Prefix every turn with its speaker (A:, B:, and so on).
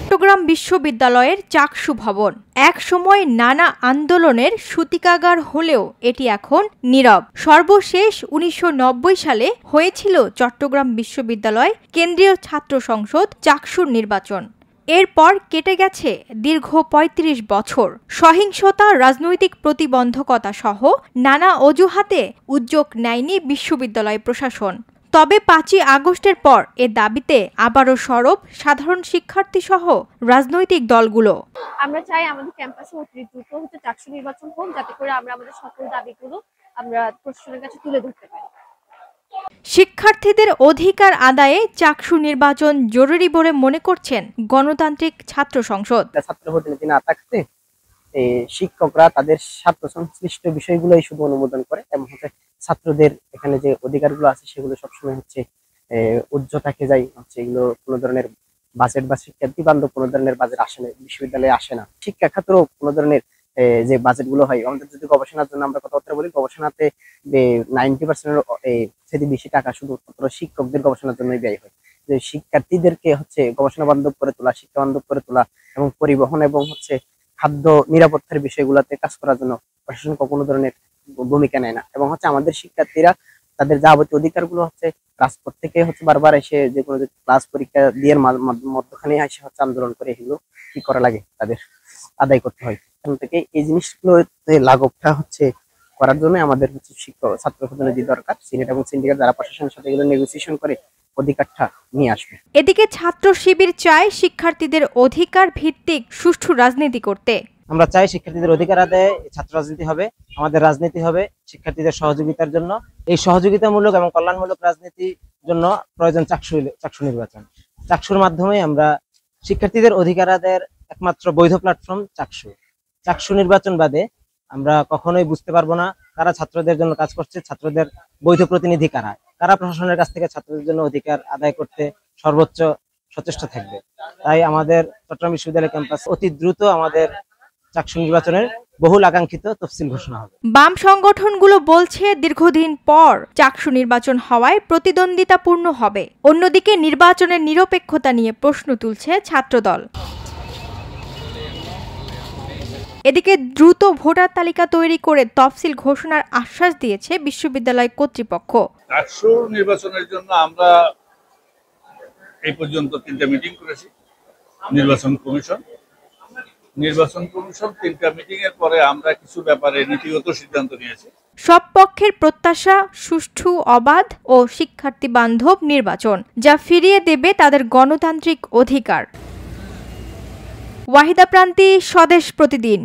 A: চট্টগ্রাম বিশ্ববিদ্যালয়ের চাকসু ভবন এক সময় নানা আন্দোলনের সূতিকাগার হলেও এটি এখন নীরব। সর্বশেষ ১৯৯০ সালে হয়েছিল চট্টগ্রাম বিশ্ববিদ্যালয় কেন্দ্রীয় ছাত্র সংসদ চাকসুর নির্বাচন। এরপর কেটে গেছে দীর্ঘ ৩৫ বছর। সহিংসতা, রাজনৈতিক প্রতিবন্ধকতা সহ নানা অজুহাতে উদ্যোগ নেয়নি বিশ্ববিদ্যালয় প্রশাসন। তবে ৫ই আগস্টের পর এ দাবিতে আবারও সরব সাধারণ শিক্ষার্থী সহ রাজনৈতিক দলগুলো।
B: আমরা চাই আমাদের ক্যাম্পাসে অতি দ্রুত চাকসু নির্বাচন হোক, যাতে করে আমরা আমাদের সকল দাবিগুলো আমরা প্রশাসনের কাছে তুলে ধরতে পারি।
A: শিক্ষার্থীদের অধিকার আদায়ে চাকসু নির্বাচন জরুরি বলে মনে করছেন গণতান্ত্রিক ছাত্র সংসদ।
C: ছাত্র প্রতিনিধি না থাকতে শিক্ষকরা তাদের স্বার্থ সংশ্লিষ্ট বিষয়গুলোই শুধু অনুমোদন করে এবং ছাত্রদের এখানে যে অধিকারগুলো আছে সেগুলো সবসময় উচ্চ থাকে যায়। এগুলো কোনো ধরনের বাজেট বা শিক্ষার্থী বান্ধব কোনো ধরনের বাজেট আসে না, বিশ্ববিদ্যালয়ে আসে না। শিক্ষা খাতেরও কোনো ধরনের যে বাজেট গুলো হয়, আমাদের যদি গবেষণার জন্য আমরা কথাবার্তা বলি, গবেষণাতে 90% বেশি টাকা শুধুমাত্র শিক্ষকদের গবেষণার জন্যই ব্যয় হয়। যে শিক্ষার্থীদেরকে গবেষণা বান্ধব করে তোলা, শিক্ষা বান্ধব করে তোলা এবং পরিবহন এবং খাদ্য নিরাপত্তার বিষয়গুলোতে কাজ করার জন্য প্রশাসন কোনো ধরনের ভূমিকা নেয় না। এবং আমাদের শিক্ষার্থীরা তাদের যাবতীয় অধিকারগুলো রাজপথ থেকে বারবার এসে যে কোনো ক্লাস পরীক্ষা দিয়ে মধ্যখানে এসে আন্দোলন করে এগুলো কি করা লাগে তাদের আদায় করতে হয়। এখান থেকে এই জিনিসগুলো লাঘবটা করার জন্য আমাদের শিক্ষক ছাত্র প্রতিনিধি দরকার। সিনেট এবং সিন্ডিকেট যারা প্রশাসনের সাথে এগুলো নেগোসিয়েশন করে অধিকারটা নিয়ে আসবে।
A: এদিকে ছাত্র শিবির চায় শিক্ষার্থীদের অধিকার ভিত্তিক সুষ্ঠু রাজনীতি করতে।
D: আমরা চাই শিক্ষার্থীদের অধিকার আদায়ে ছাত্র রাজনীতি হবে, আমাদের রাজনীতি হবে শিক্ষার্থীদের সহযোগিতার জন্য। এই সহযোগিতামূলক এবং কল্যাণমূলক রাজনীতির জন্য প্রয়োজন চাকসু নির্বাচন। চাকসুর মাধ্যমে আমরা শিক্ষার্থীদের অধিকার আদায়ের একমাত্র বৈধ প্ল্যাটফর্ম চাকসু নির্বাচন বাদে আমরা কখনোই বুঝতে পারবো না কারা ছাত্রদের জন্য কাজ করছে, ছাত্রদের বৈধ প্রতিনিধি কারা প্রশাসনের কাছ থেকে ছাত্রদের জন্য অধিকার আদায় করতে সর্বোচ্চ সচেষ্ট থাকবে। তাই আমাদের চট্টগ্রাম বিশ্ববিদ্যালয় ক্যাম্পাস অতি দ্রুত আমাদের চাকসু নির্বাচনের বহুল আকাঙ্ক্ষিত তফসিল ঘোষণা হবে।
A: বাম সংগঠনগুলো বলছে দীর্ঘদিন পর চাকসু নির্বাচন হওয়ায় প্রতিদ্বন্দ্বিতাপূর্ণ হবে। অন্যদিকে নির্বাচনের নিরপেক্ষতা নিয়ে প্রশ্ন তুলছে ছাত্রদল। এদিকে দ্রুত ভোটার তালিকা তৈরি করে তফসিল ঘোষণার আশ্বাস দিয়েছে বিশ্ববিদ্যালয় কর্তৃপক্ষ।
E: চাকসু নির্বাচনের জন্য আমরা এই পর্যন্ত 3টা মিটিং করেছি। নির্বাচন কমিশন 3টা মিটিং এর পরে আমরা কিছু ব্যাপারে নীতিগত সিদ্ধান্ত নিয়েছি।
A: সব পক্ষের প্রত্যাশা সুষ্ঠু, অবাধ ও শিক্ষার্থী বান্ধব নির্বাচন, যা ফিরিয়ে দেবে তাদের গণতান্ত্রিক অধিকার। ওয়াহিদা প্রান্তি, স্বদেশ প্রতিদিন।